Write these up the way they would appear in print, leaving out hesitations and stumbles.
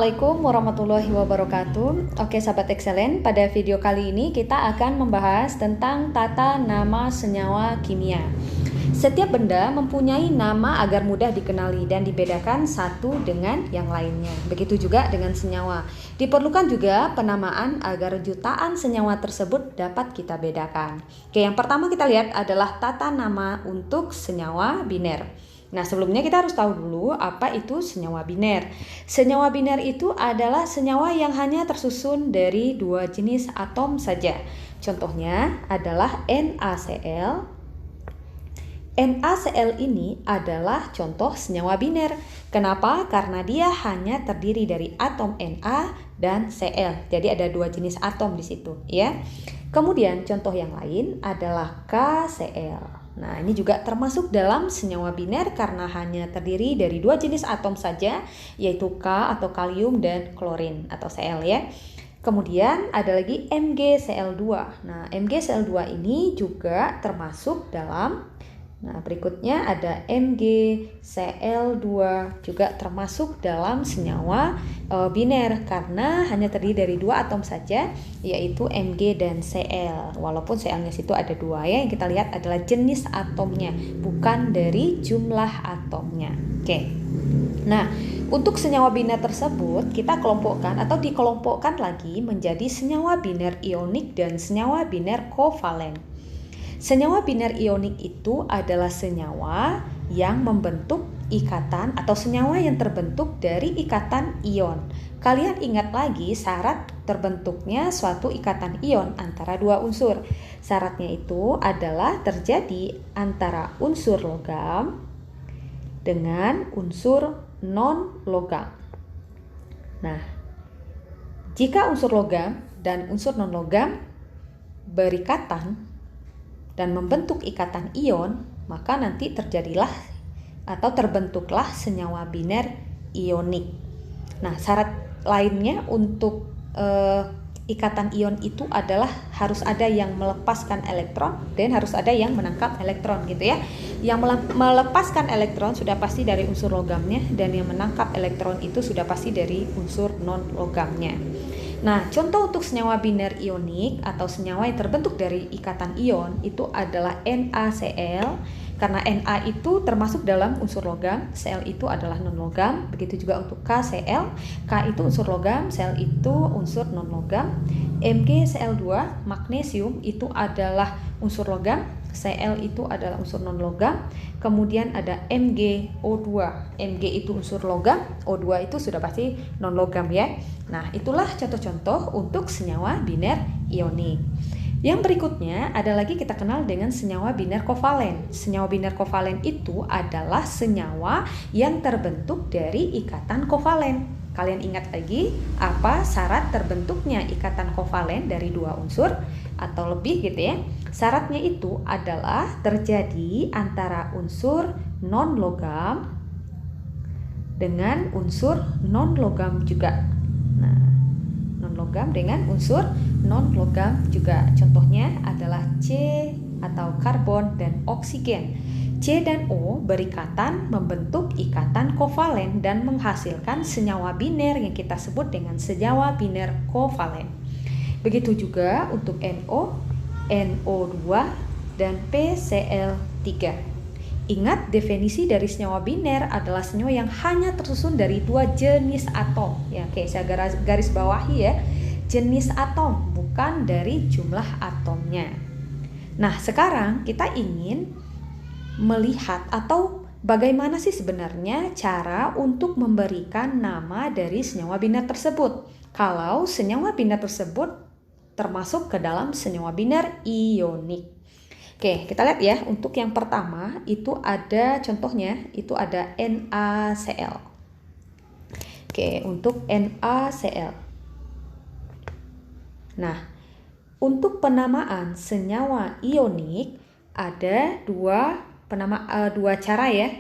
Assalamualaikum warahmatullahi wabarakatuh. Oke sahabat excellent, pada video kali ini kita akan membahas tentang tata nama senyawa kimia. Setiap benda mempunyai nama agar mudah dikenali dan dibedakan satu dengan yang lainnya. Begitu juga dengan senyawa. Diperlukan juga penamaan agar jutaan senyawa tersebut dapat kita bedakan. Oke, yang pertama kita lihat adalah tata nama untuk senyawa biner. Nah, sebelumnya kita harus tahu dulu apa itu senyawa biner. Senyawa biner itu adalah senyawa yang hanya tersusun dari dua jenis atom saja. Contohnya adalah NaCl. NaCl ini adalah contoh senyawa biner. Kenapa? Karena dia hanya terdiri dari atom Na dan Cl. Jadi ada dua jenis atom di situ, ya. Kemudian contoh yang lain adalah KCl. Nah, ini juga termasuk dalam senyawa biner karena hanya terdiri dari dua jenis atom saja, yaitu K atau kalium dan klorin atau Cl, ya. Kemudian ada lagi MgCl2. Nah, MgCl2 ini juga termasuk dalam. Nah, berikutnya ada MgCl2 juga termasuk dalam senyawa biner karena hanya terdiri dari dua atom saja, yaitu Mg dan Cl. Walaupun Cl-nya situ ada dua, ya, yang kita lihat adalah jenis atomnya, bukan dari jumlah atomnya. Oke. Nah, untuk senyawa biner tersebut kita kelompokkan atau dikelompokkan lagi menjadi senyawa biner ionik dan senyawa biner kovalen. Senyawa biner ionik itu adalah senyawa yang membentuk ikatan atau senyawa yang terbentuk dari ikatan ion. Kalian ingat lagi syarat terbentuknya suatu ikatan ion antara dua unsur. Syaratnya itu adalah terjadi antara unsur logam dengan unsur non-logam. Nah, jika unsur logam dan unsur non-logam berikatan dan membentuk ikatan ion, maka nanti terjadilah atau terbentuklah senyawa biner ionik. Nah, syarat lainnya untuk ikatan ion itu adalah harus ada yang melepaskan elektron dan harus ada yang menangkap elektron, gitu ya. Yang melepaskan elektron sudah pasti dari unsur logamnya dan yang menangkap elektron itu sudah pasti dari unsur non logamnya. Nah, contoh untuk senyawa biner ionik atau senyawa yang terbentuk dari ikatan ion itu adalah NaCl, karena Na itu termasuk dalam unsur logam, Cl itu adalah non-logam. Begitu juga untuk KCl, K itu unsur logam, Cl itu unsur non-logam. MgCl2, magnesium itu adalah unsur logam, Cl itu adalah unsur non-logam. Kemudian ada MgO2. Mg itu unsur logam, O2 itu sudah pasti non-logam, ya. Nah, itulah contoh-contoh untuk senyawa biner ionik. Yang berikutnya ada lagi kita kenal dengan senyawa biner kovalen. Senyawa biner kovalen itu adalah senyawa yang terbentuk dari ikatan kovalen. Kalian ingat lagi apa syarat terbentuknya ikatan kovalen dari dua unsur atau lebih, gitu ya. Syaratnya itu adalah terjadi antara unsur non-logam dengan unsur non-logam juga. Nah, non-logam dengan unsur non-logam juga. Contohnya adalah C atau karbon dan oksigen. C dan O berikatan membentuk ikatan kovalen dan menghasilkan senyawa biner yang kita sebut dengan senyawa biner kovalen. Begitu juga untuk NO, NO2 dan PCl3. Ingat, definisi dari senyawa biner adalah senyawa yang hanya tersusun dari dua jenis atom. Ya, oke, saya garis bawahi, ya. Jenis atom, bukan dari jumlah atomnya. Nah, sekarang kita ingin melihat atau bagaimana sih sebenarnya cara untuk memberikan nama dari senyawa biner tersebut. Kalau senyawa biner tersebut termasuk ke dalam senyawa biner ionik. Oke, kita lihat ya. Untuk yang pertama itu ada contohnya, itu ada NaCl. Oke, untuk NaCl. Nah, untuk penamaan senyawa ionik ada dua cara, ya.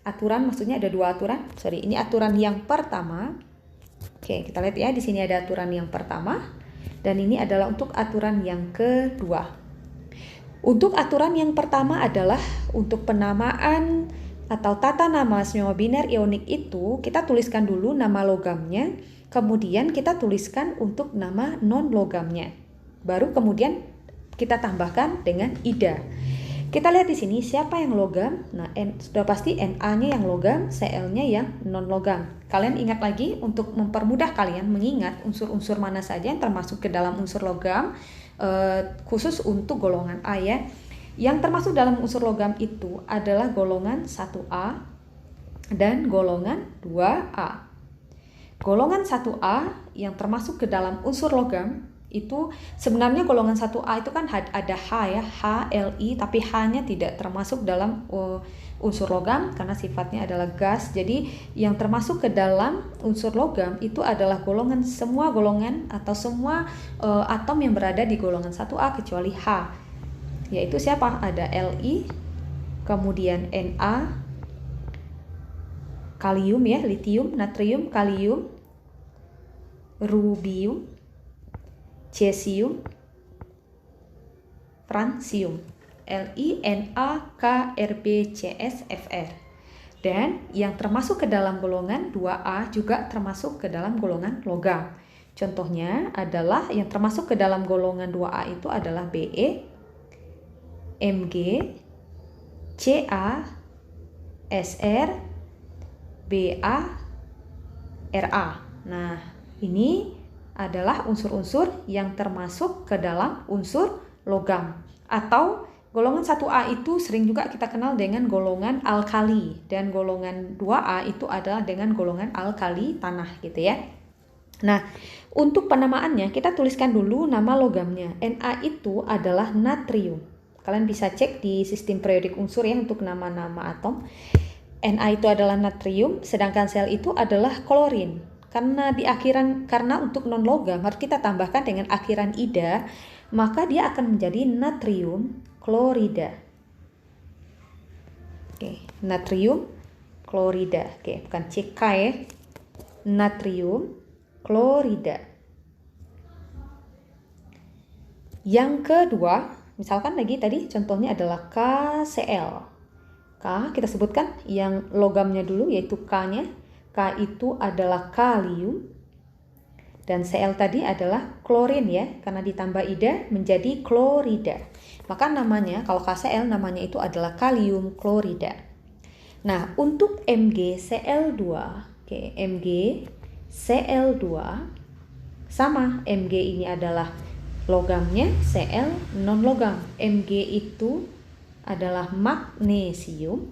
Aturan, maksudnya ada dua aturan. Ini aturan yang pertama. Oke, kita lihat ya, di sini ada aturan yang pertama dan ini adalah untuk aturan yang kedua. Untuk aturan yang pertama adalah untuk penamaan atau tata nama senyawa biner ionik itu kita tuliskan dulu nama logamnya, kemudian kita tuliskan untuk nama non-logamnya. Baru kemudian kita tambahkan dengan ida. Kita lihat di sini siapa yang logam. Nah, sudah pasti Na-nya yang logam, Cl-nya yang non-logam. Kalian ingat lagi untuk mempermudah kalian mengingat unsur-unsur mana saja yang termasuk ke dalam unsur logam, khusus untuk golongan A ya. Yang termasuk dalam unsur logam itu adalah golongan 1A dan golongan 2A. Golongan 1A yang termasuk ke dalam unsur logam itu sebenarnya golongan 1A itu kan ada H ya, HLI, tapi H-nya tidak termasuk dalam unsur logam karena sifatnya adalah gas. Jadi yang termasuk ke dalam unsur logam itu adalah semua golongan atau semua atom yang berada di golongan 1A kecuali H. Yaitu siapa? Ada Li, kemudian Na, kalium ya, litium, natrium, kalium, rubium, cesium, francium, Li, Na, K, Rb, Cs, Fr. Dan yang termasuk ke dalam golongan 2A juga termasuk ke dalam golongan logam. Contohnya adalah yang termasuk ke dalam golongan 2A itu adalah Be, Mg, Ca, Sr, Ba, Ra. Nah, ini adalah unsur-unsur yang termasuk ke dalam unsur logam. Atau golongan 1A itu sering juga kita kenal dengan golongan alkali, dan golongan 2A itu adalah dengan golongan alkali tanah gitu ya. Nah, untuk penamaannya kita tuliskan dulu nama logamnya. Na itu adalah natrium. Kalian bisa cek di sistem periodik unsur ya untuk nama-nama atom. Na itu adalah natrium, sedangkan Cl itu adalah klorin. Karena untuk non logam harus kita tambahkan dengan akhiran ida, maka dia akan menjadi natrium klorida. Oke, natrium klorida. Oke, bukan CK ya. Natrium klorida. Yang kedua, misalkan lagi tadi contohnya adalah KCl. K kita sebutkan yang logamnya dulu yaitu K-nya. K itu adalah kalium dan Cl tadi adalah klorin ya, karena ditambah ida menjadi klorida. Maka namanya kalau KCl namanya itu adalah kalium klorida. Nah, untuk MgCl2, oke, MgCl2 sama, Mg ini adalah logamnya, Cl non logam. Mg itu adalah magnesium.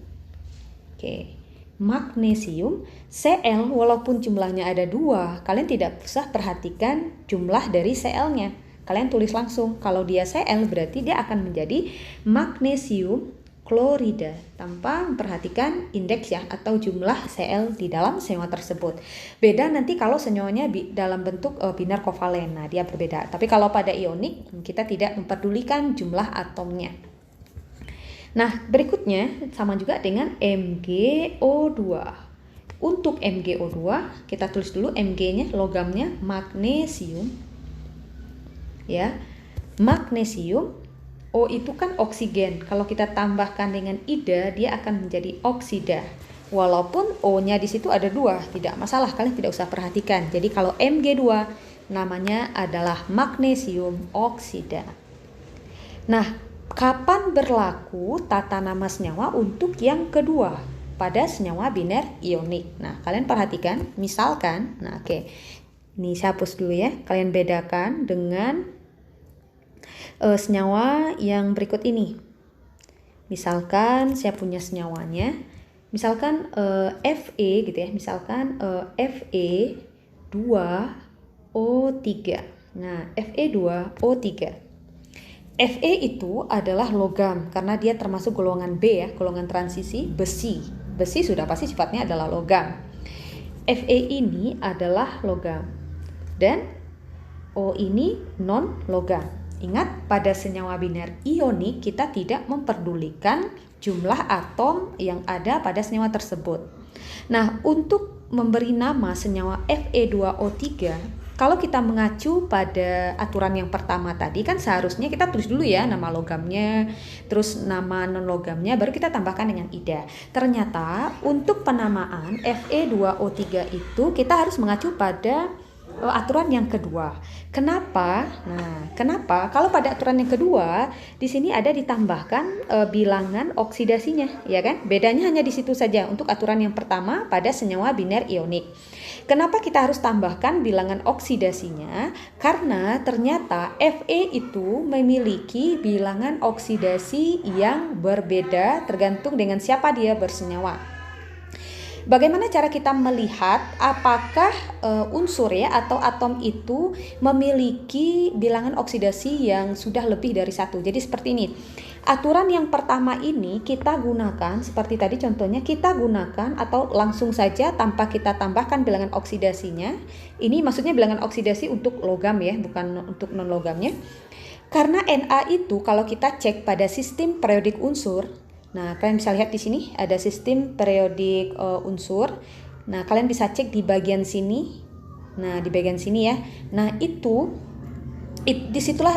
Oke. Magnesium, Cl walaupun jumlahnya ada 2, kalian tidak usah perhatikan jumlah dari Cl-nya. Kalian tulis langsung, kalau dia Cl berarti dia akan menjadi magnesium klorida tanpa memperhatikan indeks ya atau jumlah Cl di dalam senyawa tersebut. Beda nanti kalau senyawanya dalam bentuk binar kovalen, nah dia berbeda. Tapi kalau pada ionik kita tidak memperdulikan jumlah atomnya. Nah, berikutnya sama juga dengan MgO2. Untuk MgO2, kita tulis dulu Mg-nya, logamnya magnesium. Ya. Magnesium, O itu kan oksigen. Kalau kita tambahkan dengan ida, dia akan menjadi oksida. Walaupun O-nya di situ ada 2, tidak masalah, kalian tidak usah perhatikan. Jadi kalau Mg2 namanya adalah magnesium oksida. Nah, kapan berlaku tata nama senyawa untuk yang kedua pada senyawa biner ionik? Nah, kalian perhatikan, misalkan, nah oke, ini saya hapus dulu ya. Kalian bedakan dengan senyawa yang berikut ini. Misalkan saya punya senyawanya, misalkan Fe gitu ya, misalkan Fe2O3. Nah, Fe2O3. Fe itu adalah logam karena dia termasuk golongan B ya, golongan transisi besi. Besi sudah pasti sifatnya adalah logam. Fe ini adalah logam dan O ini non logam. Ingat, pada senyawa biner ionik kita tidak memperdulikan jumlah atom yang ada pada senyawa tersebut. Nah, untuk memberi nama senyawa Fe2O3, kalau kita mengacu pada aturan yang pertama tadi kan seharusnya kita tulis dulu ya nama logamnya, terus nama non logamnya, baru kita tambahkan dengan ida. Ternyata untuk penamaan Fe2O3 itu kita harus mengacu pada aturan yang kedua. Kenapa? Nah, kenapa? Kalau pada aturan yang kedua, di sini ada ditambahkan bilangan oksidasinya, ya kan? Bedanya hanya di situ saja untuk aturan yang pertama pada senyawa biner ionik. Kenapa kita harus tambahkan bilangan oksidasinya? Karena ternyata Fe itu memiliki bilangan oksidasi yang berbeda tergantung dengan siapa dia bersenyawa. Bagaimana cara kita melihat apakah unsur ya atau atom itu memiliki bilangan oksidasi yang sudah lebih dari satu? Jadi seperti ini. Aturan yang pertama ini kita gunakan seperti tadi contohnya, kita gunakan atau langsung saja tanpa kita tambahkan bilangan oksidasinya. Ini maksudnya bilangan oksidasi untuk logam ya, bukan untuk non logamnya. Karena Na itu kalau kita cek pada sistem periodik unsur. Nah, kalian bisa lihat di sini ada sistem periodik unsur. Nah, kalian bisa cek di bagian sini. Nah, di bagian sini ya. Nah, disitulah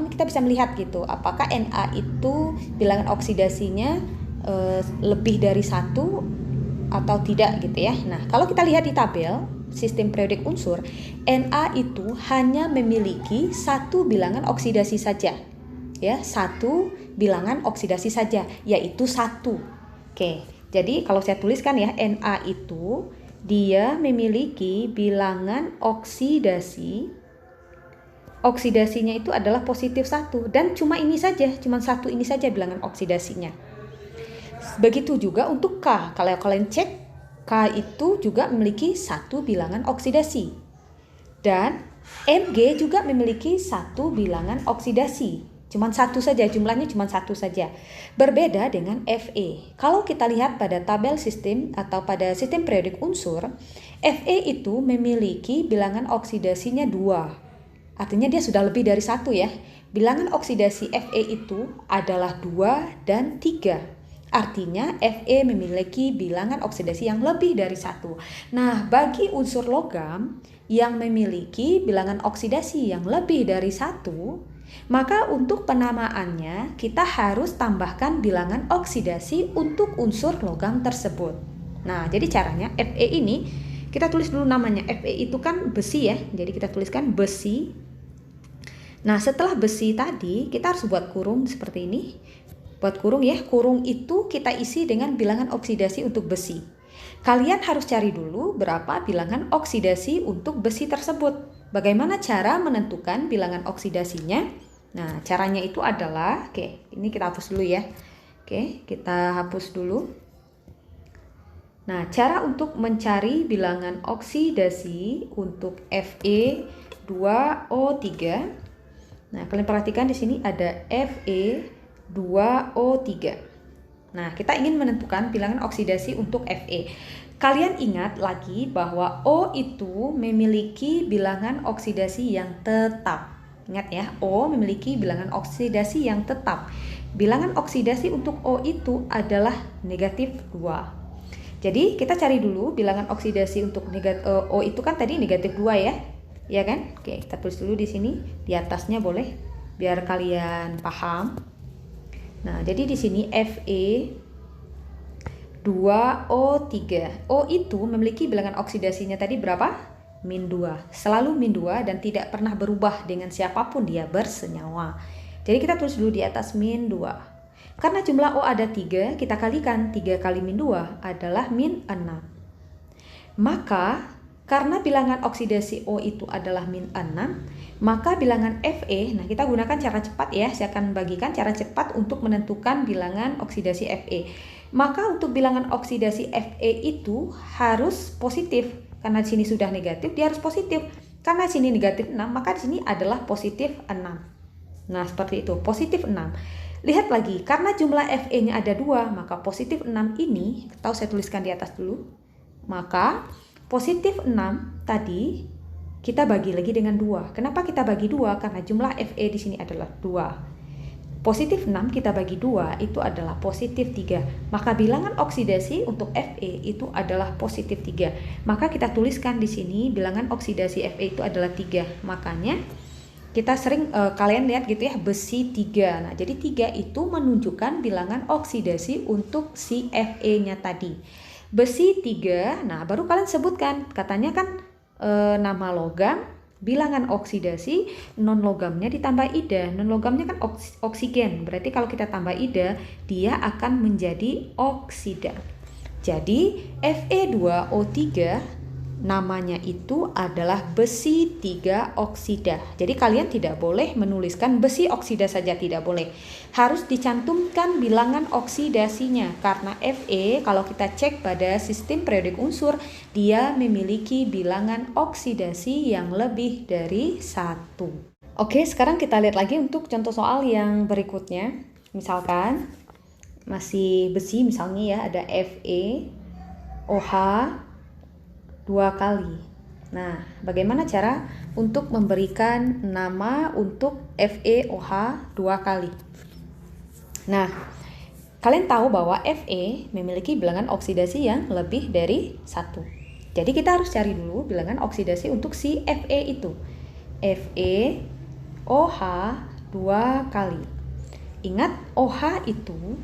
kita bisa melihat gitu. Apakah Na itu bilangan oksidasinya lebih dari satu atau tidak gitu ya. Nah, kalau kita lihat di tabel sistem periodik unsur, Na itu hanya memiliki satu bilangan oksidasi saja. Ya, satu bilangan oksidasi saja, yaitu 1. Oke, jadi kalau saya tuliskan ya, Na itu dia memiliki bilangan oksidasinya itu adalah positif 1 dan cuma ini saja, cuma 1 ini saja bilangan oksidasinya. Begitu juga untuk K. Kalau kalian cek, K itu juga memiliki satu bilangan oksidasi. Dan Mg juga memiliki satu bilangan oksidasi. Cuman satu saja, jumlahnya cuma satu saja. Berbeda dengan Fe. Kalau kita lihat pada tabel sistem atau pada sistem periodik unsur, Fe itu memiliki bilangan oksidasinya 2. Artinya dia sudah lebih dari 1 ya. Bilangan oksidasi Fe itu adalah 2 dan 3. Artinya Fe memiliki bilangan oksidasi yang lebih dari 1. Nah, bagi unsur logam yang memiliki bilangan oksidasi yang lebih dari 1, maka untuk penamaannya kita harus tambahkan bilangan oksidasi untuk unsur logam tersebut. Nah, jadi caranya Fe ini kita tulis dulu namanya. Fe itu kan besi ya. Jadi kita tuliskan besi. Nah, setelah besi tadi kita harus buat kurung seperti ini. Buat kurung ya. Kurung itu kita isi dengan bilangan oksidasi untuk besi. Kalian harus cari dulu berapa bilangan oksidasi untuk besi tersebut. Bagaimana cara menentukan bilangan oksidasinya? Nah, caranya itu adalah, ini kita hapus dulu ya. Kita hapus dulu. Nah, cara untuk mencari bilangan oksidasi untuk Fe2O3. Nah, kalian perhatikan di sini ada Fe2O3. Nah, kita ingin menentukan bilangan oksidasi untuk Fe. Kalian ingat lagi bahwa O itu memiliki bilangan oksidasi yang tetap. Ingat ya, O memiliki bilangan oksidasi yang tetap. Bilangan oksidasi untuk O itu adalah negatif 2. Jadi kita cari dulu bilangan oksidasi untuk O itu kan tadi negatif 2 ya. Ya kan? Oke, kita tulis dulu di sini, di atasnya boleh biar kalian paham. Nah, jadi di sini Fe2O3. O itu memiliki bilangan oksidasinya tadi berapa? -2. Selalu -2 dan tidak pernah berubah dengan siapapun dia bersenyawa. Jadi kita tulis dulu di atas -2. Karena jumlah O ada 3, kita kalikan 3 kali -2 adalah -6. Maka karena bilangan oksidasi O itu adalah -6, maka bilangan Fe, nah kita gunakan cara cepat ya, saya akan bagikan cara cepat untuk menentukan bilangan oksidasi Fe. Maka untuk bilangan oksidasi Fe itu harus positif. Karena di sini sudah negatif, dia harus positif. Karena di sini negatif 6, maka di sini adalah positif 6. Nah, seperti itu, positif 6. Lihat lagi, karena jumlah Fe-nya ada 2, maka positif 6 ini, atau saya tuliskan di atas dulu. Maka positif 6 tadi kita bagi lagi dengan 2. Kenapa kita bagi 2? Karena jumlah Fe di sini adalah 2. Positif 6 kita bagi 2 itu adalah positif 3. Maka bilangan oksidasi untuk Fe itu adalah positif 3. Maka kita tuliskan di sini bilangan oksidasi Fe itu adalah 3. Makanya kita sering kalian lihat gitu ya, besi 3. Nah, jadi 3 itu menunjukkan bilangan oksidasi untuk si Fe-nya tadi. Besi 3, nah baru kalian sebutkan. Katanya kan nama logam, bilangan oksidasi, non logamnya ditambah ida. Non logamnya kan oksigen, berarti kalau kita tambah ida, dia akan menjadi oksida. Jadi Fe2O3 namanya itu adalah besi 3 oksida. Jadi kalian tidak boleh menuliskan besi oksida saja, tidak boleh. Harus dicantumkan bilangan oksidasinya, karena Fe kalau kita cek pada sistem periodik unsur, dia memiliki bilangan oksidasi yang lebih dari 1. Oke, sekarang kita lihat lagi untuk contoh soal yang berikutnya. Misalkan masih besi, misalnya ya, ada FeOH 2 kali. Nah, bagaimana cara untuk memberikan nama untuk FeOH 2 kali? Nah, kalian tahu bahwa Fe memiliki bilangan oksidasi yang lebih dari 1. Jadi kita harus cari dulu bilangan oksidasi untuk si Fe itu. FeOH 2 kali. Ingat, OH itu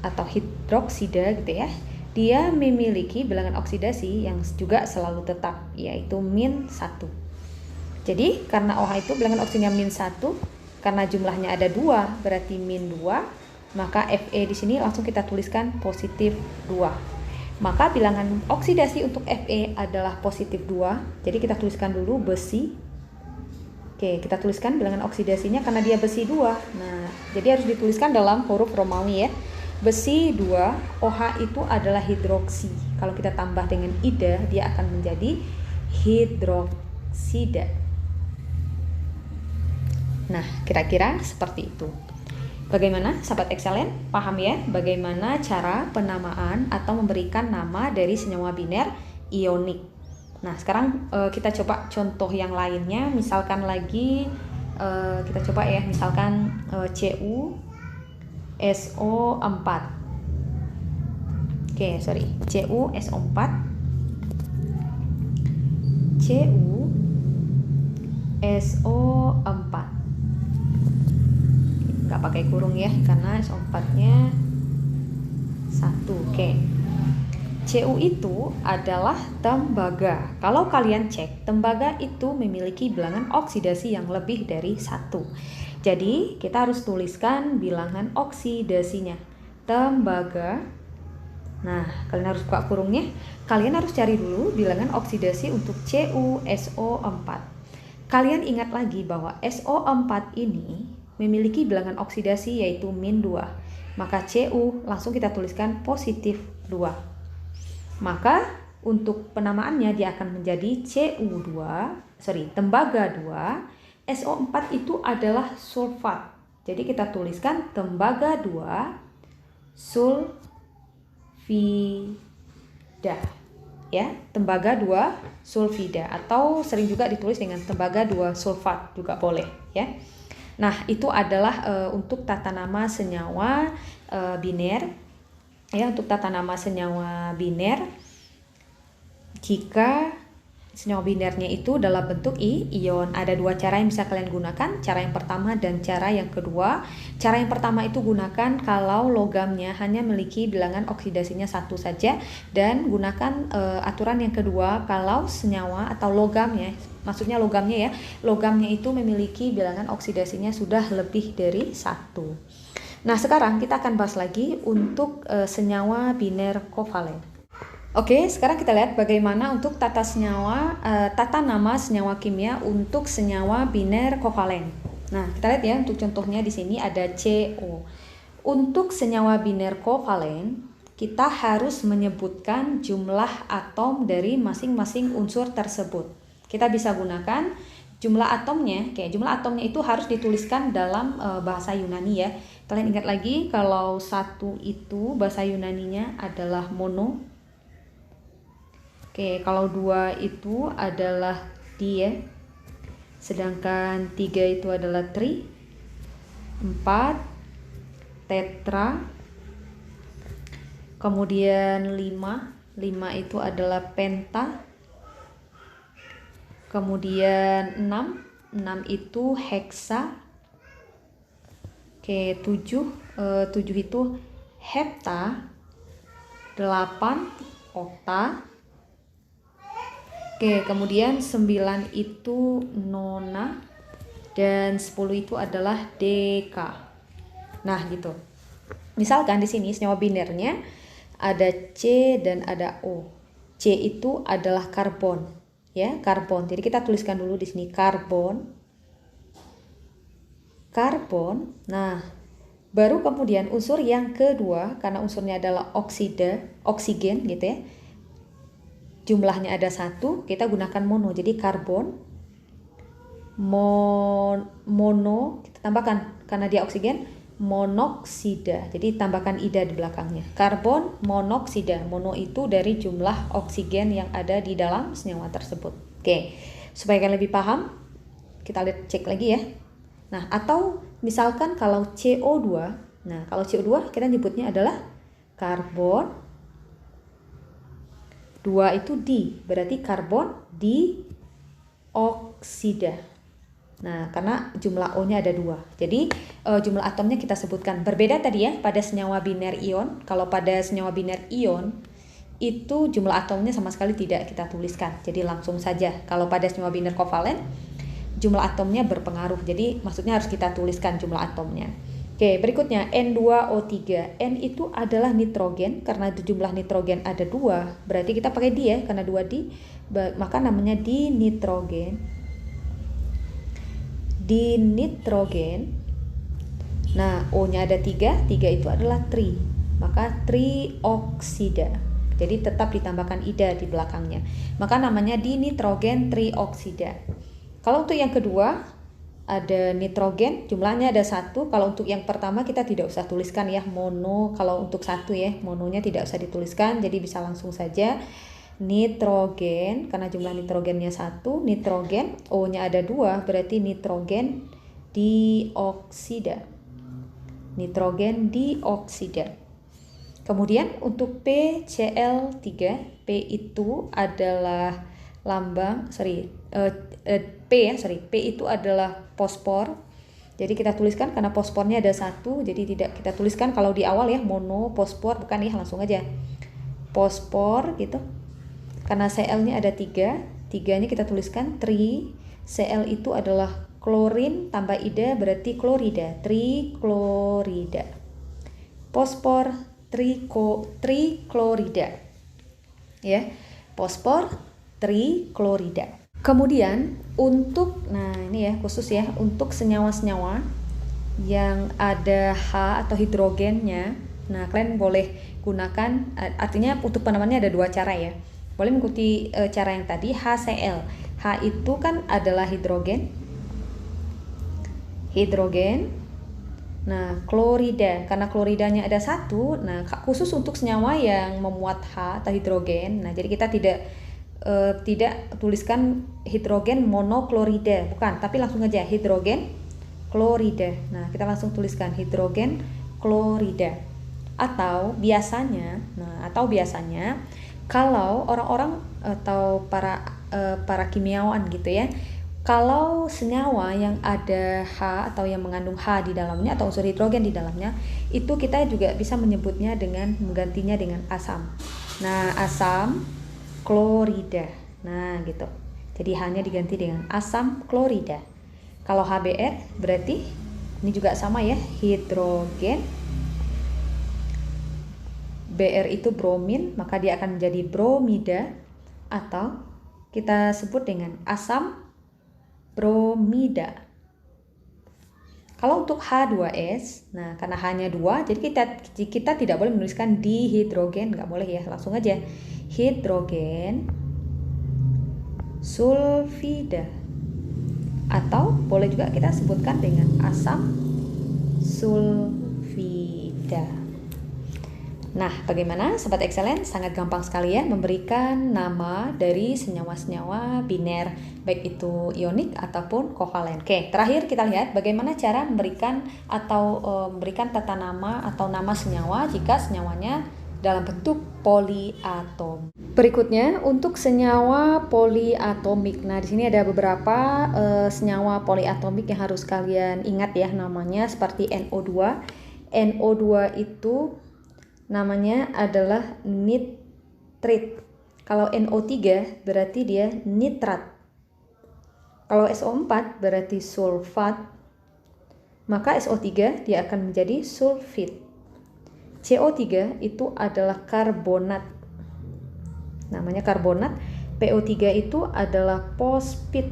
atau hidroksida gitu ya, dia memiliki bilangan oksidasi yang juga selalu tetap, yaitu -1. Jadi karena OH itu bilangan oksidasinya -1, karena jumlahnya ada 2, berarti -2, maka Fe di sini langsung kita tuliskan +2. Maka bilangan oksidasi untuk Fe adalah +2. Jadi kita tuliskan dulu besi. Oke, kita tuliskan bilangan oksidasinya karena dia besi 2. Nah, jadi harus dituliskan dalam huruf Romawi ya. Besi 2, OH itu adalah hidroksi. Kalau kita tambah dengan ida, dia akan menjadi hidroksida. Nah, kira-kira seperti itu. Bagaimana sahabat Excellent? Paham ya bagaimana cara penamaan atau memberikan nama dari senyawa biner ionik. Nah, sekarang kita coba contoh yang lainnya. Misalkan lagi kita coba ya, misalkan CuSO4. Oke, sorry. CuSO4. CuSO4. Nggak pakai kurung ya, karena SO4-nya 1. Oke. Cu itu adalah tembaga. Kalau kalian cek, tembaga itu memiliki bilangan oksidasi yang lebih dari 1. Jadi kita harus tuliskan bilangan oksidasinya. Tembaga. Nah, kalian harus buka kurungnya. Kalian harus cari dulu bilangan oksidasi untuk CuSO4. Kalian ingat lagi bahwa SO4 ini memiliki bilangan oksidasi yaitu -2. Maka Cu langsung kita tuliskan +2. Maka untuk penamaannya dia akan menjadi tembaga 2. SO4 itu adalah sulfat. Jadi kita tuliskan tembaga 2 sulfida. Ya, tembaga 2 sulfida, atau sering juga ditulis dengan tembaga 2 sulfat juga boleh ya. Nah, itu adalah untuk tata nama senyawa biner ya, untuk tata nama senyawa biner jika senyawa binernya itu dalam bentuk ion. Ada 2 cara yang bisa kalian gunakan, cara yang pertama dan cara yang kedua. Cara yang pertama itu gunakan kalau logamnya hanya memiliki bilangan oksidasinya 1 saja, dan gunakan aturan yang kedua kalau senyawa atau logamnya, maksudnya logamnya ya, logamnya itu memiliki bilangan oksidasinya sudah lebih dari 1. Nah, sekarang kita akan bahas lagi untuk senyawa biner kovalen. Oke, sekarang kita lihat bagaimana untuk tata nama senyawa kimia untuk senyawa biner kovalen. Nah, kita lihat ya, untuk contohnya di sini ada CO. Untuk senyawa biner kovalen, kita harus menyebutkan jumlah atom dari masing-masing unsur tersebut. Kita bisa gunakan jumlah atomnya. Jumlah atomnya itu harus dituliskan dalam bahasa Yunani ya. Kalian ingat lagi kalau 1 itu bahasa Yunaninya adalah mono. Kalau 2 itu adalah di ya. Sedangkan 3 itu adalah tri, 4 tetra, kemudian 5 itu adalah penta, kemudian 6 itu heksa, 7 itu hepta, 8 okta, Oke, kemudian 9 itu nona dan 10 itu adalah deka. Nah, gitu. Misalkan di sini senyawa binernya ada C dan ada O. C itu adalah karbon, ya, karbon. Jadi kita tuliskan dulu di sini karbon. Karbon. Nah, baru kemudian unsur yang kedua, karena unsurnya adalah oksigen gitu ya. Jumlahnya ada 1, kita gunakan mono. Jadi karbon mono kita tambahkan karena dia oksigen monoksida. Jadi tambahkan ida di belakangnya. Karbon monoksida. Mono itu dari jumlah oksigen yang ada di dalam senyawa tersebut. Oke. Supaya kalian lebih paham, kita lihat cek lagi ya. Nah, atau misalkan kalau CO2, nah kalau CO2 kita nyebutnya adalah karbon 2 itu di, berarti karbon dioksida. Nah, karena jumlah O-nya ada 2. Jadi jumlah atomnya kita sebutkan. Berbeda tadi ya pada senyawa biner ion. Kalau pada senyawa biner ion itu jumlah atomnya sama sekali tidak kita tuliskan. Jadi langsung saja. Kalau pada senyawa biner kovalen jumlah atomnya berpengaruh. Jadi maksudnya harus kita tuliskan jumlah atomnya. Oke, berikutnya N2O3. N itu adalah nitrogen, karena jumlah nitrogen ada 2, berarti kita pakai di ya, karena 2 di, maka namanya dinitrogen. Dinitrogen. Nah, O-nya ada 3 itu adalah tri, maka trioksida. Jadi tetap ditambahkan ida di belakangnya, maka namanya dinitrogen trioksida. Kalau untuk yang kedua, ada nitrogen, jumlahnya ada 1. Kalau untuk yang pertama kita tidak usah tuliskan ya, mono. Kalau untuk 1 ya, mononya tidak usah dituliskan, jadi bisa langsung saja nitrogen, karena jumlah nitrogennya 1. Nitrogen, O-nya ada 2, berarti nitrogen dioksida. Nitrogen dioksida. Kemudian untuk PCl3, P itu adalah lambang, P itu adalah fosfor. Jadi kita tuliskan karena fosfornya ada 1, jadi tidak kita tuliskan kalau di awal ya mono fosfor, bukan ya, langsung aja fosfor gitu. Karena Cl-nya ada 3, 3-nya kita tuliskan tri. Cl itu adalah klorin tambah ida berarti klorida, triklorida. Fosfor triklorida. Ya, fosfor triklorida. Kemudian untuk, nah ini ya khusus ya, untuk senyawa-senyawa yang ada H atau hidrogennya, nah kalian boleh gunakan, artinya untuk penamaannya ada 2 cara ya. Boleh mengikuti cara yang tadi, HCl. H itu kan adalah hidrogen. Nah, klorida, karena kloridanya ada 1, nah khusus untuk senyawa yang memuat H atau hidrogen, nah jadi kita tidak tuliskan hidrogen monoklorida, bukan, tapi langsung aja hidrogen klorida. Nah, kita langsung tuliskan hidrogen klorida. Atau biasanya kalau orang-orang atau para kimiawan gitu ya, kalau senyawa yang ada H atau yang mengandung H di dalamnya atau unsur hidrogen di dalamnya, itu kita juga bisa menyebutnya dengan menggantinya dengan asam. Nah, asam klorida. Nah, gitu. Jadi H-nya diganti dengan asam klorida. Kalau HBr berarti ini juga sama ya, hidrogen. Br itu bromin, maka dia akan menjadi bromida atau kita sebut dengan asam bromida. Kalau untuk H2S, nah karena H-nya 2, jadi kita tidak boleh menuliskan dihidrogen, nggak boleh ya, langsung aja hidrogen sulfida, atau boleh juga kita sebutkan dengan asam sulfida. Nah, bagaimana Sobat Excellent? Sangat gampang sekali ya memberikan nama dari senyawa-senyawa biner, baik itu ionik ataupun kovalen. Oke, terakhir kita lihat bagaimana cara memberikan atau memberikan tata nama atau nama senyawa jika senyawanya dalam bentuk poliatom. Berikutnya untuk senyawa poliatomik. Nah, di sini ada beberapa senyawa poliatomik yang harus kalian ingat ya namanya, seperti NO2. NO2 itu namanya adalah nitrit. Kalau NO3 berarti dia nitrat. Kalau SO4 berarti sulfat. Maka SO3 dia akan menjadi sulfit. CO3 itu adalah karbonat. Namanya karbonat. PO3 itu adalah fosfit.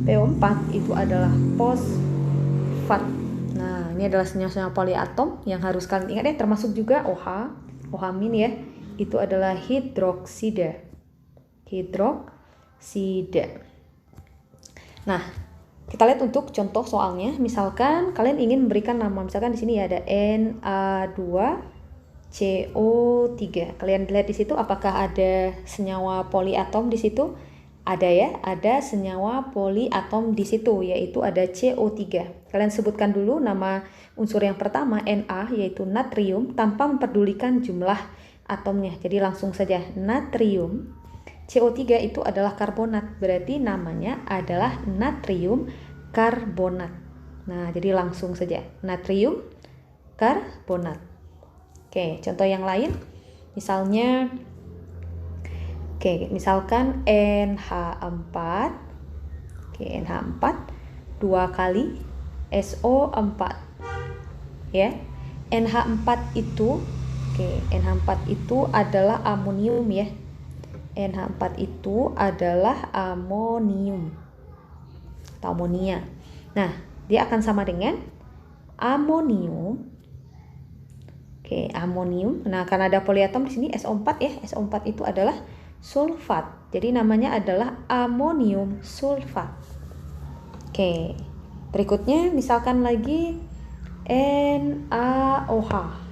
PO4 itu adalah fosfat. Nah, ini adalah senyawa-senyawa poliatom yang harus kalian ingat ya, termasuk juga OH, OH- ya. Itu adalah hidroksida. Hidroksida. Nah, kita lihat untuk contoh soalnya. Misalkan kalian ingin memberikan nama, misalkan di sini ada Na2CO3. Kalian lihat di situ apakah ada senyawa poliatom di situ? Ada ya, ada senyawa poliatom di situ, yaitu ada CO3. Kalian sebutkan dulu nama unsur yang pertama, Na, yaitu natrium, tanpa memperdulikan jumlah atomnya. Jadi langsung saja natrium. CO3 itu adalah karbonat, berarti namanya adalah natrium karbonat. Nah, jadi langsung saja natrium karbonat. Oke, contoh yang lain. Misalkan NH4. NH4 2 kali SO4. Ya. NH4 itu NH4 itu adalah amonium ya. NH4 itu adalah amonium atau amonia. Nah, dia akan sama dengan amonium. Amonium. Nah, karena ada poliatom di sini SO4 ya. SO4 itu adalah sulfat. Jadi namanya adalah amonium sulfat. Berikutnya misalkan lagi NaOH.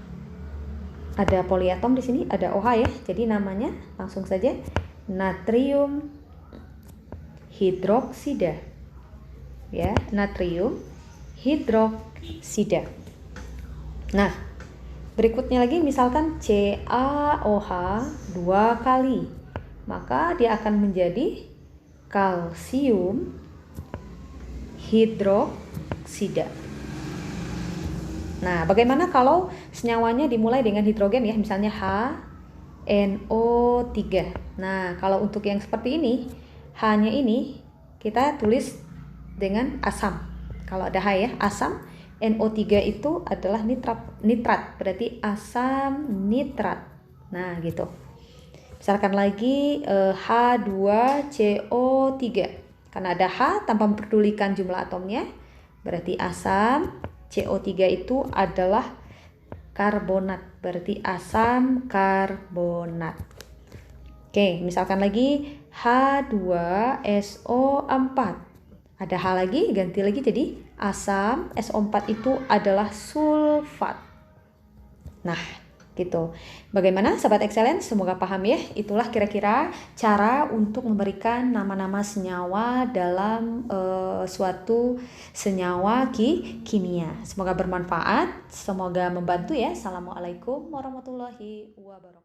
Ada poliatom di sini, ada OH ya. Jadi namanya langsung saja natrium hidroksida. Ya, natrium hidroksida. Nah, berikutnya lagi misalkan CaOH 2 kali. Maka dia akan menjadi kalsium hidroksida. Nah, bagaimana kalau senyawanya dimulai dengan hidrogen ya, misalnya HNO3. Nah, kalau untuk yang seperti ini, H-nya ini kita tulis dengan asam. Kalau ada H ya, asam. NO3 itu adalah nitrat, berarti asam nitrat. Nah, gitu. Misalkan lagi H2CO3. Karena ada H tanpa memperdulikan jumlah atomnya, berarti asam. CO3 itu adalah karbonat, berarti asam karbonat. Misalkan lagi H2SO4. Ada H lagi, ganti lagi jadi asam. SO4 itu adalah sulfat. Nah, gitu. Bagaimana Sobat Excellence? Semoga paham ya. Itulah kira-kira cara untuk memberikan nama-nama senyawa dalam suatu senyawa kimia. Semoga bermanfaat, semoga membantu ya. Assalamualaikum warahmatullahi wabarakatuh.